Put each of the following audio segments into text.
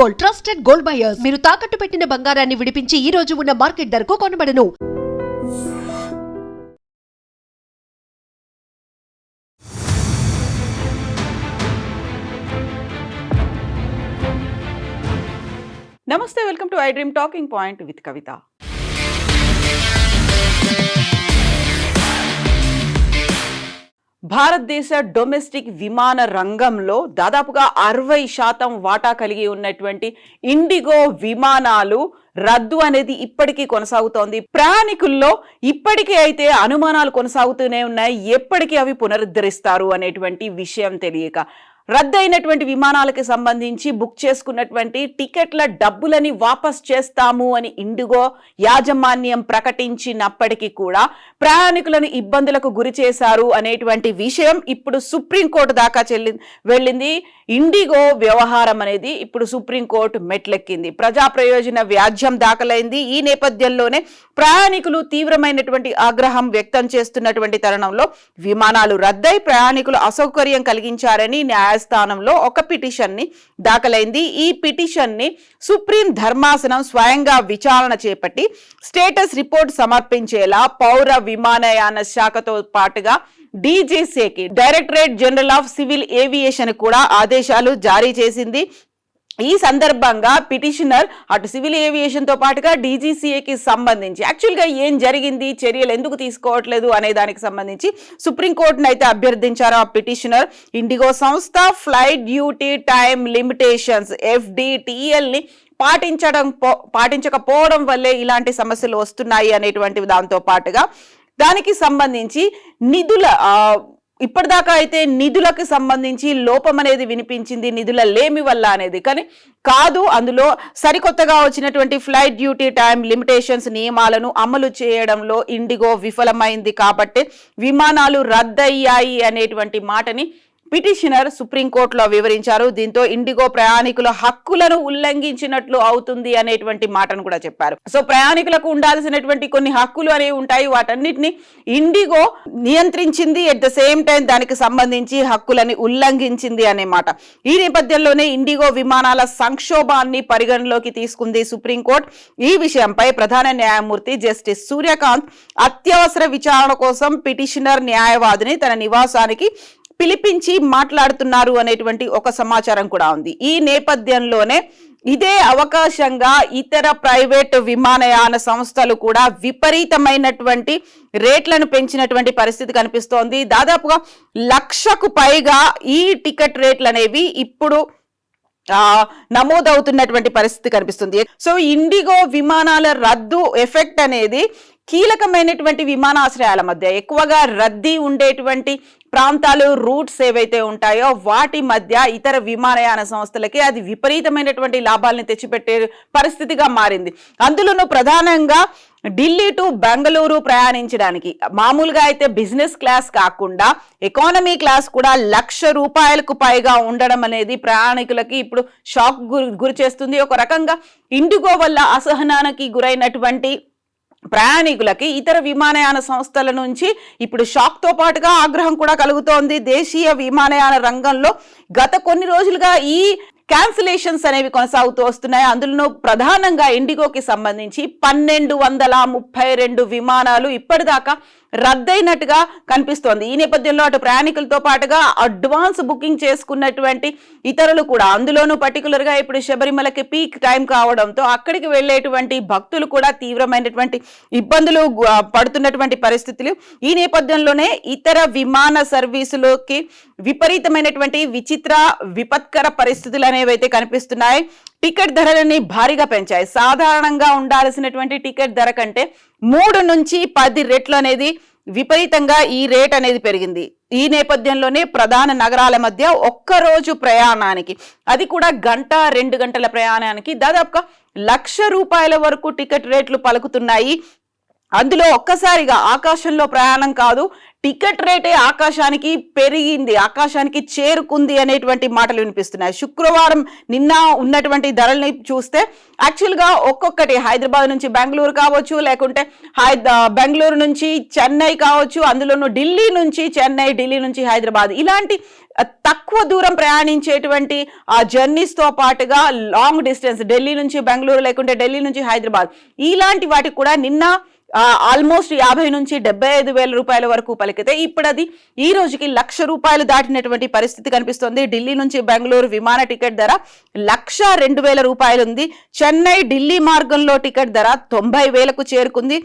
Gold, trusted gold buyers. మీరు తాకట్టు పెట్టిన బంగారాన్ని విడిపించి ఈ రోజు ఉన్న మార్కెట్ ధరకు కొనబడను. నమస్తే, welcome to iDream talking point with Kavitha. భారతదేశ డొమెస్టిక్ విమాన రంగంలో దాదాపుగా 60% వాటా కలిగి ఉన్నటువంటి ఇండిగో విమానాలు రద్దు అనేది ఇప్పటికీ కొనసాగుతోంది. ప్రయాణికుల్లో ఇప్పటికీ అయితే అనుమానాలు కొనసాగుతూనే ఉన్నాయి. ఎప్పటికీ అవి పునరుద్ధరిస్తారు అనేటువంటి విషయం తెలియక రద్దయినటువంటి విమానాలకు సంబంధించి బుక్ చేసుకున్నటువంటి టికెట్ల డబ్బులని వాపస్ చేస్తాము అని ఇండిగో యాజమాన్యం ప్రకటించినప్పటికీ కూడా ప్రయాణికులను ఇబ్బందులకు గురి చేశారు అనేటువంటి విషయం ఇప్పుడు సుప్రీంకోర్టు దాకా వెళ్ళింది. ఇండిగో వ్యవహారం అనేది ఇప్పుడు సుప్రీంకోర్టు మెట్లెక్కింది. ప్రజా ప్రయోజన వ్యాజ్యం దాఖలైంది. ఈ నేపథ్యంలోనే ప్రయాణికులు తీవ్రమైనటువంటి ఆగ్రహం వ్యక్తం చేస్తున్నటువంటి తరుణంలో విమానాలు రద్దై ప్రయాణికులు అసౌకర్యం కలిగించారని న్యాయస్థానంలో ఒక పిటిషన్ ని దాఖలైంది. ఈ పిటిషన్ ని సుప్రీం ధర్మాసనం స్వయంగా విచారణ చేపట్టి స్టేటస్ రిపోర్ట్ సమర్పించేలా పౌర విమానయాన శాఖతో పాటుగా డీజీసీకి, directorate general of civil aviation కూడా ఆదేశాలు జారీ చేసింది. ఈ సందర్భంగా పిటిషనర్ అటు సివిల్ ఏవియేషన్ తో పాటుగా డీజీసీఏకి సంబంధించి యాక్చువల్గా ఏం జరిగింది, చర్యలు ఎందుకు తీసుకోవట్లేదు అనే దానికి సంబంధించి సుప్రీంకోర్టును అయితే అభ్యర్థించారు ఆ పిటిషనర్. ఇండిగో సంస్థ flight duty time limitations FDTL ని పాటించకపోవడం వల్లే ఇలాంటి సమస్యలు వస్తున్నాయి అనేటువంటి దాంతో పాటుగా దానికి సంబంధించి ఇప్పటిదాకా అయితే నిధులకు సంబంధించి లోపం అనేది వినిపించింది, నిధుల లేమి వల్ల అనేది. కానీ కాదు, అందులో సరికొత్తగా వచ్చినటువంటి ఫ్లైట్ డ్యూటీ టైం లిమిటేషన్స్ నియమాలను అమలు చేయడంలో ఇండిగో విఫలమైంది కాబట్టి విమానాలు రద్దయ్యాయి అనేటువంటి మాటని పిటిషనర్ సుప్రీంకోర్టులో వివరించారు. దీంతో ఇండిగో ప్రయాణికుల హక్కులను ఉల్లంఘించినట్లు అవుతుంది అనేటువంటి మాటను కూడా చెప్పారు. సో ప్రయాణికులకు ఉండాల్సినటువంటి కొన్ని హక్కులు అనేవి ఉంటాయి, వాటన్నిటిని ఇండిగో నియంత్రించింది, ఎట్ ద సేమ్ టైం దానికి సంబంధించి హక్కులని ఉల్లంఘించింది అనే మాట. ఈ నేపథ్యంలోనే ఇండిగో విమానాల సంక్షోభాన్ని పరిగణలోకి తీసుకుంది సుప్రీంకోర్టు. ఈ విషయంపై ప్రధాన న్యాయమూర్తి జస్టిస్ సూర్యకాంత్ అత్యవసర విచారణ కోసం పిటిషనర్ న్యాయవాదిని తన నివాసానికి పిలిపించి మాట్లాడుతున్నారు అనేటువంటి ఒక సమాచారం కూడా ఉంది. ఈ నేపథ్యంలోనే ఇదే అవకాశంగా ఇతర ప్రైవేటు విమానయాన సంస్థలు కూడా విపరీతమైనటువంటి రేట్లను పెంచినటువంటి పరిస్థితి కనిపిస్తోంది. దాదాపుగా 1,00,000కు పైగా ఈ టికెట్ రేట్లు అనేవి ఇప్పుడు నమోదవుతున్నటువంటి పరిస్థితి కనిపిస్తుంది. సో ఇండిగో విమానాల రద్దు ఎఫెక్ట్ అనేది కీలకమైనటువంటి విమానాశ్రయాల మధ్య ఎక్కువగా రద్దీ ఉండేటువంటి ప్రాంతాలు, రూట్స్ ఏవైతే ఉంటాయో వాటి మధ్య ఇతర విమానయాన సంస్థలకి అది విపరీతమైనటువంటి లాభాలను తెచ్చిపెట్టే పరిస్థితిగా మారింది. అందులోనూ ప్రధానంగా ఢిల్లీ టు బెంగళూరు ప్రయాణించడానికి మామూలుగా అయితే బిజినెస్ క్లాస్ కాకుండా ఎకానమీ క్లాస్ కూడా ₹1,00,000 పైగా ఉండడం అనేది ప్రయాణికులకి ఇప్పుడు షాక్ గురి చేస్తుంది. ఒక రకంగా ఇండిగో వల్ల అసహనానికి గురైనటువంటి ప్రయాణికులకి ఇతర విమానయాన సంస్థల నుంచి ఇప్పుడు షాక్ తో పాటుగా ఆగ్రహం కూడా కలుగుతోంది. దేశీయ విమానయాన రంగంలో గత కొన్ని రోజులుగా ఈ క్యాన్సిలేషన్స్ అనేవి కొనసాగుతూ వస్తున్నాయి. అందులో ప్రధానంగా ఇండిగోకి సంబంధించి 1,232 విమానాలు ఇప్పటిదాకా రద్దయినట్టుగా కనిపిస్తోంది. ఈ నేపథ్యంలో అటు ప్రయాణికులతో పాటుగా అడ్వాన్స్ బుకింగ్ చేసుకున్నటువంటి ఇతరులు కూడా, అందులోనూ పర్టికులర్ గా ఇప్పుడు శబరిమలకి పీక్ టైం కావడంతో అక్కడికి వెళ్లేటువంటి భక్తులు కూడా తీవ్రమైనటువంటి ఇబ్బందులు పడుతున్నటువంటి పరిస్థితులు. ఈ నేపథ్యంలోనే ఇతర విమాన సర్వీసులకి విపరీతమైనటువంటి విపత్కర పరిస్థితులు అనేవైతే కనిపిస్తున్నాయి. టికెట్ ధరలని భారీగా పెంచాయి. సాధారణంగా ఉండాల్సినటువంటి టికెట్ ధర కంటే 3 నుంచి 10 రెట్లు అనేది విపరీతంగా ఈ రేట్ అనేది పెరిగింది. ఈ నేపథ్యంలోనే ప్రధాన నగరాల మధ్య ఒక్కరోజు ప్రయాణానికి, అది కూడా 1-2 గంటల ప్రయాణానికి దాదాపుగా ₹1,00,000 వరకు టికెట్ రేట్లు పలుకుతున్నాయి. అందులో ఒక్కసారిగా ఆకాశంలో ప్రయాణం కాదు, టికెట్ రేటే ఆకాశానికి పెరిగింది, ఆకాశానికి చేరుకుంది అనేటువంటి మాటలు వినిపిస్తున్నాయి. శుక్రవారం నిన్న ఉన్నటువంటి ధరల్ని చూస్తే యాక్చువల్గా ఒక్కొక్కటి హైదరాబాద్ నుంచి బెంగళూరు కావచ్చు, లేకుంటే బెంగళూరు నుంచి చెన్నై కావచ్చు, అందులోనూ ఢిల్లీ నుంచి చెన్నై, ఢిల్లీ నుంచి హైదరాబాద్, ఇలాంటి తక్కువ దూరం ప్రయాణించేటువంటి ఆ జర్నీస్తో పాటుగా లాంగ్ డిస్టెన్స్ ఢిల్లీ నుంచి బెంగళూరు లేకుంటే ఢిల్లీ నుంచి హైదరాబాద్, ఇలాంటి వాటికి కూడా నిన్న ఆల్మోస్ట్ 50 నుంచి 75 వేల రూపాయల వరకు పలికితే ఇప్పుడు అది ఈ రోజుకి 1,00,000 రూపాయలు దాటినటువంటి పరిస్థితి కనిపిస్తోంది. ఢిల్లీ నుంచి బెంగళూరు విమాన టికెట్ ధర 1,02,000 రూపాయలు ఉంది. చెన్నై ఢిల్లీ మార్గంలో టికెట్ ధర 90,000కు చేరుకుంది.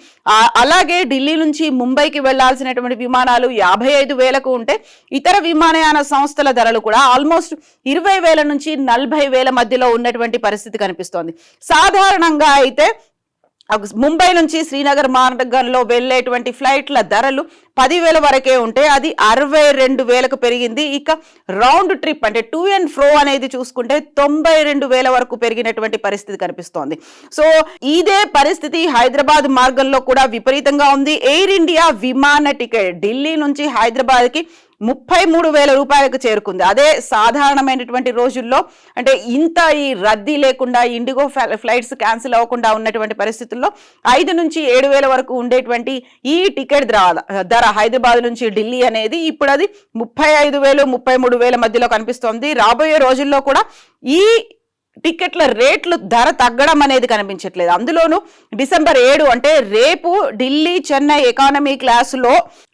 అలాగే ఢిల్లీ నుంచి ముంబైకి వెళ్లాల్సినటువంటి విమానాలు 55,000కు ఉంటే ఇతర విమానయాన సంస్థల ధరలు కూడా ఆల్మోస్ట్ 20,000 నుంచి 40,000 మధ్యలో ఉన్నటువంటి పరిస్థితి కనిపిస్తోంది. సాధారణంగా అయితే ముంబై నుంచి శ్రీనగర్ మార్గంలో వెళ్లేటువంటి ఫ్లైట్ల ధరలు 10,000 వరకే ఉంటే అది 62,000కు పెరిగింది. ఇక రౌండ్ ట్రిప్ అంటే టు అండ్ ఫ్రో అనేది చూసుకుంటే 92,000 వరకు పెరిగినటువంటి పరిస్థితి కనిపిస్తోంది. సో ఇదే పరిస్థితి హైదరాబాద్ మార్గంలో కూడా విపరీతంగా ఉంది. ఎయిర్ ఇండియా విమాన టికెట్ ఢిల్లీ నుంచి హైదరాబాద్కి 33,000 రూపాయలకు చేరుకుంది. అదే సాధారణమైనటువంటి రోజుల్లో అంటే ఇంత ఈ రద్దీ లేకుండా ఇండిగో ఫ్లైట్స్ క్యాన్సిల్ అవ్వకుండా ఉన్నటువంటి పరిస్థితుల్లో 5 నుంచి 7,000 వరకు ఉండేటువంటి ఈ టికెట్ ధర హైదరాబాద్ నుంచి ఢిల్లీ అనేది ఇప్పుడు అది 35,000 33,000 మధ్యలో కనిపిస్తోంది. రాబోయే రోజుల్లో కూడా ఈ టికెట్ల రేట్లు ధర తగ్గడం అనేది కనిపించట్లేదు. అందులోనూ డిసెంబర్ 7 అంటే రేపు ఢిల్లీ చెన్నై ఎకానమీ క్లాసులో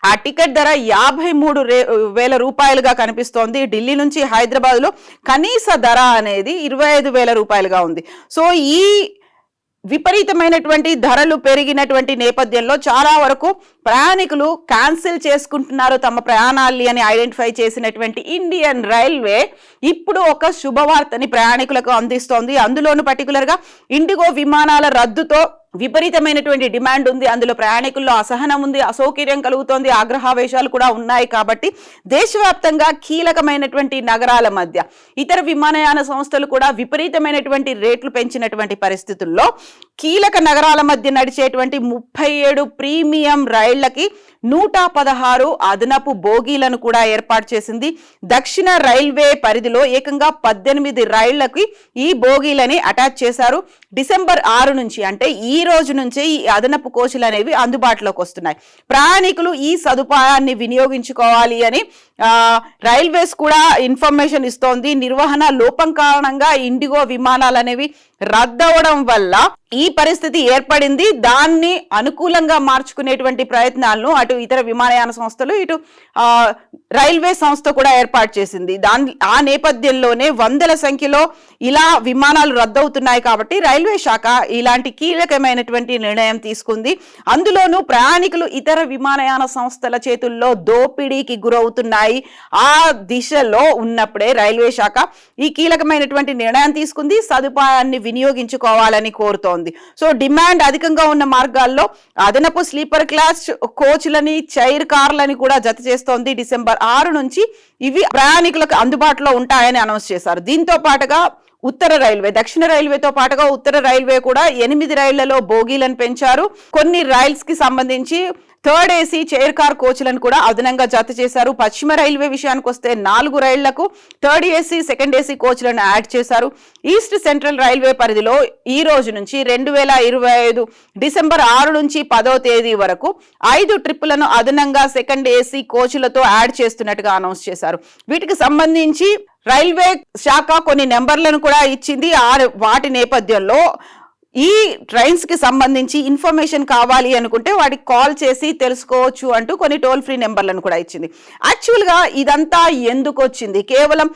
ఆ టికెట్ ధర 53,000 రూపాయలుగా కనిపిస్తోంది. ఢిల్లీ నుంచి హైదరాబాద్ లో కనీస ధర అనేది 25,000 రూపాయలుగా ఉంది. సో ఈ విపరీతమైనటువంటి ధరలు పెరిగినటువంటి నేపథ్యంలో చాలా వరకు ప్రయాణికులు క్యాన్సిల్ చేసుకుంటున్నారు తమ ప్రయాణాల్ని అని ఐడెంటిఫై చేసినటువంటి ఇండియన్ రైల్వే ఇప్పుడు ఒక శుభవార్తని ప్రయాణికులకు అందిస్తోంది. అందులోనూ పర్టికులర్గా ఇండిగో విమానాల రద్దుతో విపరీతమైనటువంటి డిమాండ్ ఉంది. అందులో ప్రయాణికుల్లో అసహనం ఉంది, అసౌకర్యం కలుగుతోంది, ఆగ్రహావేశాలు కూడా ఉన్నాయి. కాబట్టి దేశవ్యాప్తంగా కీలకమైనటువంటి నగరాల మధ్య ఇతర విమానయాన సంస్థలు కూడా విపరీతమైనటువంటి రేట్లు పెంచినటువంటి పరిస్థితుల్లో కీలక నగరాల మధ్య నడిచేటువంటి 37 ప్రీమియం రైళ్లకి 116 అదనపు బోగీలను కూడా ఏర్పాటు చేసింది. దక్షిణ రైల్వే పరిధిలో ఏకంగా 18 రైళ్లకి ఈ బోగీలని అటాచ్ చేశారు. డిసెంబర్ 6 నుంచి అంటే ఈ రోజు నుంచే ఈ అదనపు కోచ్లు అనేవి అందుబాటులోకి వస్తున్నాయి. ప్రయాణికులు ఈ సదుపాయాన్ని వినియోగించుకోవాలి అని రైల్వేస్ కూడా ఇన్ఫర్మేషన్ ఇస్తోంది. నిర్వహణ లోపం కారణంగా ఇండిగో విమానాలు అనేవి రద్దవడం వల్ల ఈ పరిస్థితి ఏర్పడింది. దాన్ని అనుకూలంగా మార్చుకునేటువంటి ప్రయత్నాలను అటు ఇతర విమానయాన సంస్థలు ఇటు రైల్వే సంస్థ కూడా ఏర్పాటు చేసింది. ఆ నేపథ్యంలోనే వందల సంఖ్యలో ఇలా విమానాలు రద్దవుతున్నాయి. కాబట్టి రైల్వే శాఖ ఇలాంటి కీలకమైనటువంటి నిర్ణయం తీసుకుంది. అందులోనూ ప్రయాణికులు ఇతర విమానయాన సంస్థల చేతుల్లో దోపిడీకి గురవుతున్నాయి. ఆ దిశలో ఉన్నప్పుడే రైల్వే శాఖ ఈ కీలకమైనటువంటి నిర్ణయం తీసుకుంది. సదుపాయాన్ని వినియోగించుకోవాలని కోరుతోంది. సో డిమాండ్ అధికంగా ఉన్న మార్గాల్లో అదనపు స్లీపర్ క్లాస్ కోచ్లని చైర్ కార్లని కూడా జత చేస్తోంది. డిసెంబర్ 6 నుంచి ఇవి ప్రయాణికులకు అందుబాటులో ఉంటాయని అనౌన్స్ చేశారు. దీంతో పాటుగా ఉత్తర రైల్వే దక్షిణ రైల్వేతో పాటుగా ఉత్తర రైల్వే కూడా 8 రైళ్లలో బోగీలను పెంచారు. కొన్ని రైల్స్ కి సంబంధించి థర్డ్ ఏసీ చైర్ కార్ కోచ్లను కూడా అదనంగా జత చేశారు. పశ్చిమ రైల్వే విషయానికి వస్తే 4 రైళ్లకు థర్డ్ ఏసీ సెకండ్ ఏసీ కోచ్లను యాడ్ చేశారు. ఈస్ట్ సెంట్రల్ రైల్వే పరిధిలో ఈ రోజు నుంచి 2025 డిసెంబర్ 6 నుంచి 10వ తేదీ వరకు 5 ట్రిప్పులను అదనంగా సెకండ్ ఏసీ కోచ్లతో యాడ్ చేస్తున్నట్టుగా అనౌన్స్ చేశారు. వీటికి సంబంధించి రైల్వే శాఖ కొన్ని నెంబర్లను కూడా ఇచ్చింది. వాటి నేపథ్యంలో ఈ ట్రైన్స్ కి సంబంధించి ఇన్ఫర్మేషన్ కావాలి అనుకుంటే వాటికి కాల్ చేసి తెలుసుకోవచ్చు అంటూ కొన్ని టోల్ ఫ్రీ నెంబర్లను కూడా ఇచ్చింది. యాక్చువల్ గా ఇదంతా ఎందుకు వచ్చింది? కేవలం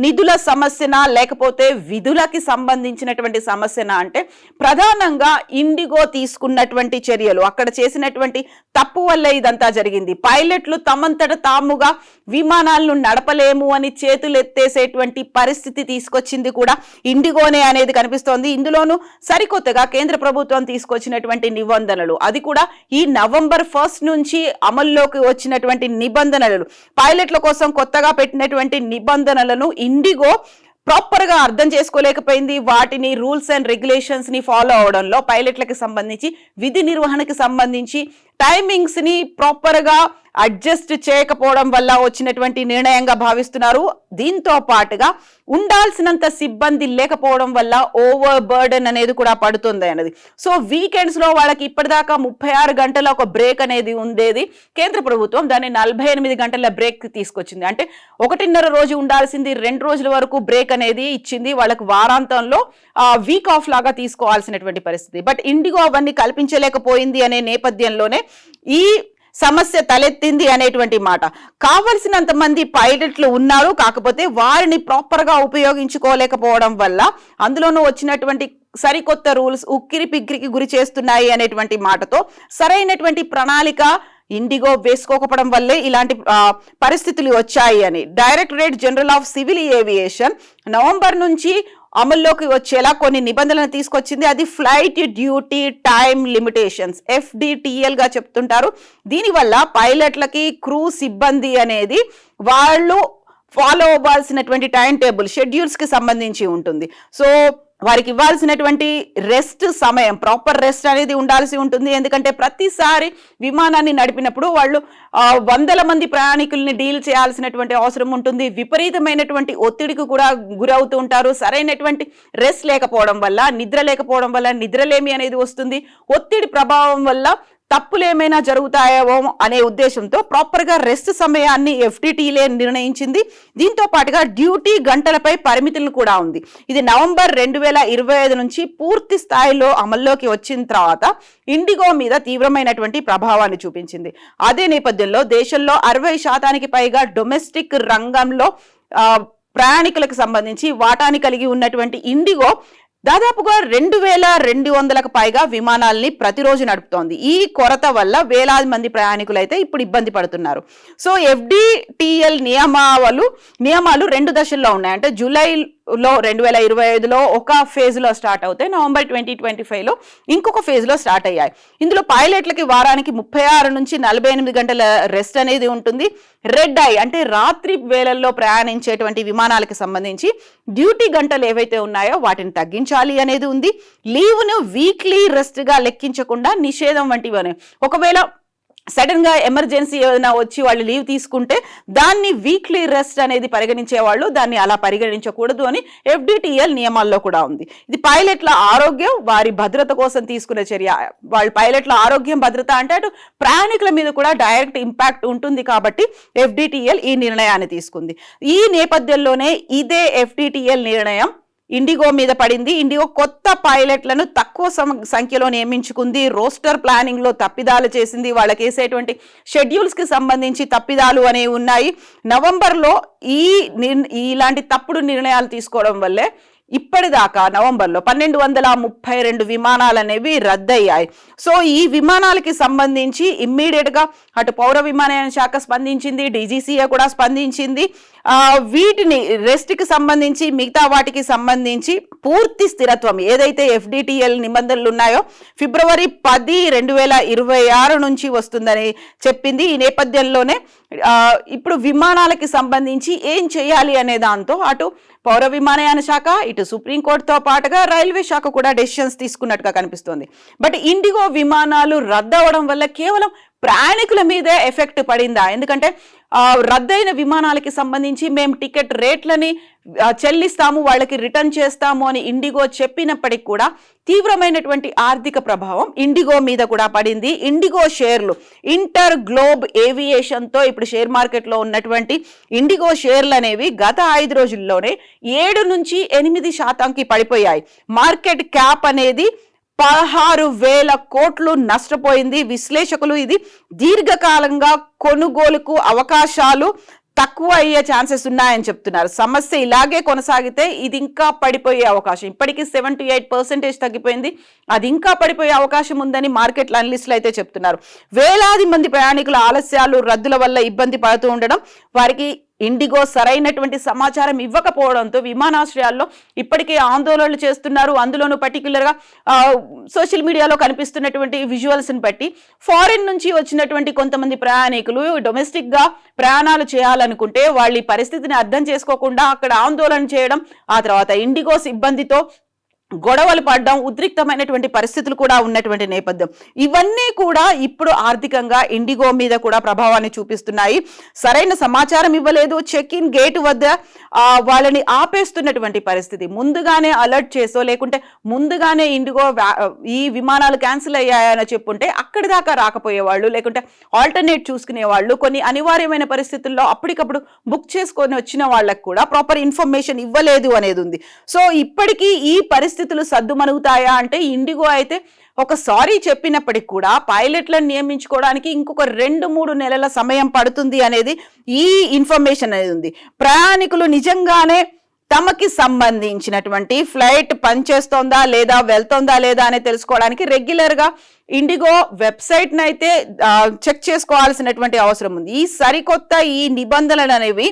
నిధుల సమస్యనా లేకపోతే విధులకి సంబంధించినటువంటి సమస్యనా అంటే ప్రధానంగా ఇండిగో తీసుకున్నటువంటి చర్యలు, అక్కడ చేసినటువంటి తప్పు వల్ల ఇదంతా జరిగింది. పైలట్లు తమంతట తాముగా విమానాలను నడపలేము అని చేతులు ఎత్తేసేటువంటి పరిస్థితి తీసుకొచ్చింది కూడా ఇండిగోనే అనేది కనిపిస్తోంది. ఇందులోనూ సరికొత్తగా కేంద్ర ప్రభుత్వం తీసుకొచ్చినటువంటి నిబంధనలు, అది కూడా ఈ నవంబర్ 1 నుంచి అమల్లోకి వచ్చినటువంటి నిబంధనలు, పైలట్ల కోసం కొత్తగా పెట్టినటువంటి నిబంధనలను ఇండిగో ప్రాపర్ గా అర్థం చేసుకోలేకపోయింది. వాటిని రూల్స్ అండ్ రెగ్యులేషన్స్ ని ఫాలో అవడంలో పైలట్లకి సంబంధించి విధి నిర్వహణకి సంబంధించి టైమింగ్స్ ని ప్రాపర్ గా అడ్జస్ట్ చేయకపోవడం వల్ల వచ్చినటువంటి నిర్ణయంగా భావిస్తున్నారు. దీంతో పాటుగా ఉండాల్సినంత సిబ్బంది లేకపోవడం వల్ల ఓవర్ బర్డెన్ అనేది కూడా పడుతుంది అనేది. సో వీకెండ్స్ లో వాళ్ళకి ఇప్పటిదాకా 36 గంటల ఒక బ్రేక్ అనేది ఉండేది. కేంద్ర ప్రభుత్వం దాన్ని 48 గంటల బ్రేక్ తీసుకొచ్చింది. అంటే 1.5 రోజు ఉండాల్సింది 2 రోజుల వరకు బ్రేక్ అనేది ఇచ్చింది. వాళ్ళకి వారాంతంలో వీక్ ఆఫ్ లాగా తీసుకోవాల్సినటువంటి పరిస్థితి. బట్ ఇండిగో అవన్నీ కల్పించలేకపోయింది అనే నేపథ్యంలోనే ఈ సమస్య తలెత్తింది అనేటువంటి మాట. కావలసినంత మంది పైలట్లు ఉన్నారు, కాకపోతే వారిని ప్రాపర్ గా ఉపయోగించుకోలేకపోవడం వల్ల అందులోనూ వచ్చినటువంటి సరికొత్త రూల్స్ ఉక్కిరి పిక్కిరికి గురి చేస్తున్నాయి అనేటువంటి మాటతో సరైనటువంటి ప్రణాళిక ఇండిగో వేసుకోకపోవడం వల్లే ఇలాంటి పరిస్థితులు వచ్చాయి అని directorate general of civil aviation November నుంచి అమల్లోకి వచ్చేలా కొన్ని నిబంధనలు తీసుకొచ్చింది. అది flight duty time limitations FDTL గా చెప్తుంటారు. దీనివల్ల పైలట్లకి క్రూ సిబ్బంది అనేది వాళ్ళు ఫాలో అవ్వాల్సినటువంటి టైం టేబుల్ షెడ్యూల్స్ కి సంబంధించి ఉంటుంది. సో వారికి ఇవ్వాల్సినటువంటి రెస్ట్ సమయం ప్రాపర్ రెస్ట్ అనేది ఉండాల్సి ఉంటుంది. ఎందుకంటే ప్రతిసారి విమానాన్ని నడిపినప్పుడు వాళ్ళు వందల మంది ప్రయాణికుల్ని డీల్ చేయాల్సినటువంటి అవసరం ఉంటుంది. విపరీతమైనటువంటి ఒత్తిడికి కూడా గురవుతూ ఉంటారు. సరైనటువంటి రెస్ట్ లేకపోవడం వల్ల నిద్రలేమి అనేది వస్తుంది. ఒత్తిడి ప్రభావం వల్ల తప్పులు ఏమైనా జరుగుతాయేమో అనే ఉద్దేశంతో ప్రాపర్ గా రెస్ట్ సమయాన్ని FDTL నిర్ణయించింది. దీంతో పాటుగా డ్యూటీ గంటలపై పరిమితులను కూడా ఉంది. ఇది నవంబర్ 2025 నుంచి పూర్తి స్థాయిలో అమల్లోకి వచ్చిన తర్వాత ఇండిగో మీద తీవ్రమైనటువంటి ప్రభావాన్ని చూపించింది. అదే నేపథ్యంలో దేశంలో 60% పైగా డొమెస్టిక్ రంగంలో ప్రయాణికులకు సంబంధించి వాటాని కలిగి ఉన్నటువంటి ఇండిగో దాదాపుగా 2200కు పైగా విమానాల్ని ప్రతిరోజు నడుపుతోంది. ఈ కొరత వల్ల వేలాది మంది ప్రయాణికులు అయితే ఇప్పుడు ఇబ్బంది పడుతున్నారు. సో FDTL నియమాలు 2 దశల్లో ఉన్నాయి. అంటే జూలైలో 2025లో ఒక ఫేజ్ లో స్టార్ట్ అవుతాయి, నవంబర్ 2025లో ఇంకొక ఫేజ్ లో స్టార్ట్ అయ్యాయి. ఇందులో పైలట్లకి వారానికి 36 నుంచి 48 గంటల రెస్ట్ అనేది ఉంటుంది. రెడ్ ఐ అంటే రాత్రి వేళల్లో ప్రయాణించేటువంటి విమానాలకు సంబంధించి డ్యూటీ గంటలు ఏవైతే ఉన్నాయో వాటిని తగ్గించాలి అనేది ఉంది. లీవ్ ను వీక్లీ రెస్ట్ గా లెక్కించకుండా నిషేధం వంటివి. ఒకవేళ సడన్ గా ఎమర్జెన్సీ ఏదైనా వచ్చి వాళ్ళు లీవ్ తీసుకుంటే దాన్ని వీక్లీ రెస్ట్ అనేది పరిగణించేవాళ్ళు, దాన్ని అలా పరిగణించకూడదు అని FDTL నియమాల్లో కూడా ఉంది. ఇది పైలట్ల ఆరోగ్యం వారి భద్రత కోసం తీసుకునే చర్య. వాళ్ళ పైలట్ల ఆరోగ్యం భద్రత అంటే అటు ప్రయాణికుల మీద కూడా డైరెక్ట్ ఇంపాక్ట్ ఉంటుంది కాబట్టి FDTL ఈ నిర్ణయాన్ని తీసుకుంది. ఈ నేపథ్యంలోనే ఇదే FDTL నిర్ణయం ఇండిగో మీద పడింది. ఇండిగో కొత్త పైలట్లను తక్కువ సంఖ్యలో నియమించుకుంది. రోస్టర్ ప్లానింగ్ లో తప్పిదాలు చేసింది. వాళ్ళకి వేసేటువంటి షెడ్యూల్స్ కి సంబంధించి తప్పిదాలు అనేవి ఉన్నాయి. నవంబర్లో ఇలాంటి తప్పుడు నిర్ణయాలు తీసుకోవడం వల్లే ఇప్పటిదాకా నవంబర్లో 1232 విమానాలు అనేవి రద్దయ్యాయి. సో ఈ విమానాలకి సంబంధించి ఇమ్మీడియట్ గా అటు పౌర విమానయాన శాఖ స్పందించింది, DGCA కూడా స్పందించింది. వీటిని రెస్ట్ కి సంబంధించి మిగతా వాటికి సంబంధించి పూర్తి స్థిరత్వం ఏదైతే FDTL నిబంధనలు ఉన్నాయో ఫిబ్రవరి 10, 2026 నుంచి వస్తుందని చెప్పింది. ఈ నేపథ్యంలోనే ఇప్పుడు విమానాలకి సంబంధించి ఏం చేయాలి అనే దాంతో అటు పౌర విమానయాన శాఖ ఇటు సుప్రీంకోర్టుతో పాటుగా రైల్వే శాఖ కూడా డెసిషన్స్ తీసుకున్నట్టుగా కనిపిస్తోంది. బట్ ఇండిగో విమానాలు రద్దవడం వల్ల కేవలం ప్రయాణికుల మీదే ఎఫెక్ట్ పడిందా? ఎందుకంటే రద్దయిన విమానాలకి సంబంధించి మేము టికెట్ రేట్లని చెల్లిస్తాము, వాళ్ళకి రిటర్న్ చేస్తాము అని ఇండిగో చెప్పినప్పటికీ కూడా తీవ్రమైనటువంటి ఆర్థిక ప్రభావం ఇండిగో మీద కూడా పడింది. ఇండిగో షేర్లు ఇంటర్ గ్లోబ్ ఏవియేషన్తో ఇప్పుడు షేర్ మార్కెట్లో ఉన్నటువంటి ఇండిగో షేర్లు అనేవి గత 5 రోజుల్లోనే 7 నుంచి 8% పడిపోయాయి. మార్కెట్ క్యాప్ అనేది 16,000 కోట్లు నష్టపోయింది. విశ్లేషకులు ఇది దీర్ఘకాలంగా కొనుగోలుకు అవకాశాలు తక్కువ అయ్యే ఛాన్సెస్ ఉన్నాయని చెప్తున్నారు. సమస్య ఇలాగే కొనసాగితే ఇది ఇంకా పడిపోయే అవకాశం, ఇప్పటికీ 7 to 8% తగ్గిపోయింది, అది ఇంకా పడిపోయే అవకాశం ఉందని మార్కెట్ అనలిస్టులు అయితే చెప్తున్నారు. వేలాది మంది ప్రయాణికుల ఆలస్యాలు రద్దుల వల్ల ఇబ్బంది పడుతూ ఉండడం, వారికి ఇండిగో సరైనటువంటి సమాచారం ఇవ్వకపోవడంతో విమానాశ్రయాల్లో ఇప్పటికే ఆందోళనలు చేస్తున్నారు. అందులోనూ పర్టికులర్గా సోషల్ మీడియాలో కనిపిస్తున్నటువంటి విజువల్స్ని బట్టి ఫారిన్ నుంచి వచ్చినటువంటి కొంతమంది ప్రయాణికులు డొమెస్టిక్గా ప్రయాణాలు చేయాలనుకుంటే వాళ్ళ ఈ పరిస్థితిని అర్థం చేసుకోకుండా అక్కడ ఆందోళన చేయడం, ఆ తర్వాత ఇండిగో సిబ్బందితో గొడవలు పడడం, ఉద్రిక్తమైనటువంటి పరిస్థితులు కూడా ఉన్నటువంటి నేపథ్యం. ఇవన్నీ కూడా ఇప్పుడు ఆర్థికంగా ఇండిగో మీద కూడా ప్రభావాన్ని చూపిస్తున్నాయి. సరైన సమాచారం ఇవ్వలేదు, చెక్ ఇన్ గేట్ వద్ద వాళ్ళని ఆపేస్తున్నటువంటి పరిస్థితి. ముందుగానే అలర్ట్ చేసో లేకుంటే ముందుగానే ఇండిగో ఈ విమానాలు క్యాన్సిల్ అయ్యాయని చెప్పుంటే అక్కడి దాకా రాకపోయేవాళ్ళు, లేకుంటే ఆల్టర్నేట్ చూసుకునేవాళ్ళు. కొన్ని అనివార్యమైన పరిస్థితుల్లో అప్పటికప్పుడు బుక్ చేసుకొని వచ్చిన వాళ్ళకు కూడా ప్రాపర్ ఇన్ఫర్మేషన్ ఇవ్వలేదు అనేది ఉంది. సో ఇప్పటికీ ఈ పరిస్థితులు సద్దుమణుగుతాయా అంటే ఇండిగో అయితే ఒక సారీ చెప్పినప్పటికి కూడా పైలట్లను నియమించుకోవడానికి ఇంకొక 2-3 నెలల సమయం పడుతుంది అనేది ఈ ఇన్ఫర్మేషన్ అనేది ఉంది. ప్రయాణికులు నిజంగానే తమకి సంబంధించినటువంటి ఫ్లైట్ పనిచేస్తోందా లేదా, వెళ్తోందా లేదా అని తెలుసుకోవడానికి రెగ్యులర్గా ఇండిగో వెబ్సైట్ని అయితే చెక్ చేసుకోవాల్సినటువంటి అవసరం ఉంది. ఈ సరికొత్త ఈ నిబంధనలు అనేవి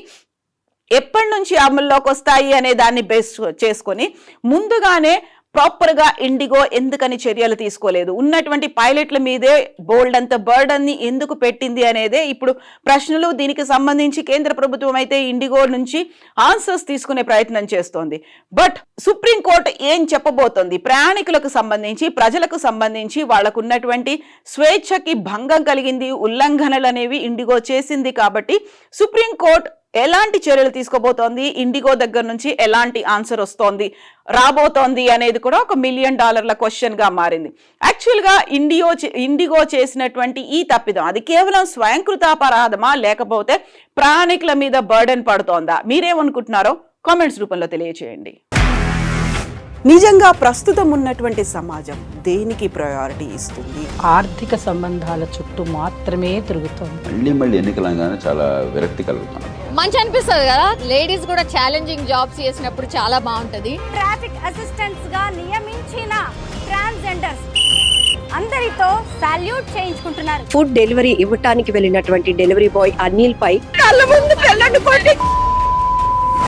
ఎప్పటి నుంచి అమల్లోకి వస్తాయి అనే దాన్ని బేస్ చేసుకొని ముందుగానే ప్రాపర్గా ఇండిగో ఎందుకని చర్యలు తీసుకోలేదు, ఉన్నటువంటి పైలట్ల మీదే బోల్డ్ అంత బర్డన్ని ఎందుకు పెట్టింది అనేదే ఇప్పుడు ప్రశ్నలు. దీనికి సంబంధించి కేంద్ర ప్రభుత్వం అయితే ఇండిగో నుంచి ఆన్సర్స్ తీసుకునే ప్రయత్నం చేస్తోంది. బట్ సుప్రీంకోర్టు ఏం చెప్పబోతోంది, ప్రయాణికులకు సంబంధించి ప్రజలకు సంబంధించి వాళ్లకు ఉన్నటువంటి స్వేచ్ఛకి భంగం కలిగింది, ఉల్లంఘనలు అనేవి ఇండిగో చేసింది. కాబట్టి సుప్రీంకోర్టు ఎలాంటి చర్యలు తీసుకోబోతోంది, ఇండిగో దగ్గర నుంచి ఎలాంటి ఆన్సర్ వస్తోంది రాబోతోంది అనేది కూడా ఒక $1 మిలియన్ క్వశ్చన్ గా మారింది. యాక్చువల్గా ఇండిగో చేసినటువంటి ఈ తప్పిదం అది కేవలం స్వయంకృతాపరాధమా లేకపోతే ప్రయాణికుల మీద బర్డెన్ పడుతోందా? మీరేమనుకుంటున్నారో కామెంట్స్ రూపంలో తెలియచేయండి. నిజంగా ప్రస్తుతం ఉన్నటువంటి సమాజం దేనికి ప్రయారిటీ ఇస్తుంది? ఆర్థిక సంబంధాల చుట్టూ మాత్రమే తిరుగుతుంది. మళ్ళీ ఎన్నికలంగానే చాలా విరక్తి కలుగుతాను. మంచి అనిపిస్తుంది కదా, లేడీస్ కూడా ఛాలెంజింగ్ జాబ్స్ చేసినప్పుడు చాలా బాగుంటది. ట్రాఫిక్ అసిస్టెంట్స్ గా నియమించిన ట్రాన్స్జెండర్స్ అందరితో సాల్యూట్ చేయించుకుంటున్నారు. ఫుడ్ డెలివరీ ఇవ్వటానికి వెళ్ళినటువంటి డెలివరీ బాయ్ అనిల్ పై కళ్ళ ముందు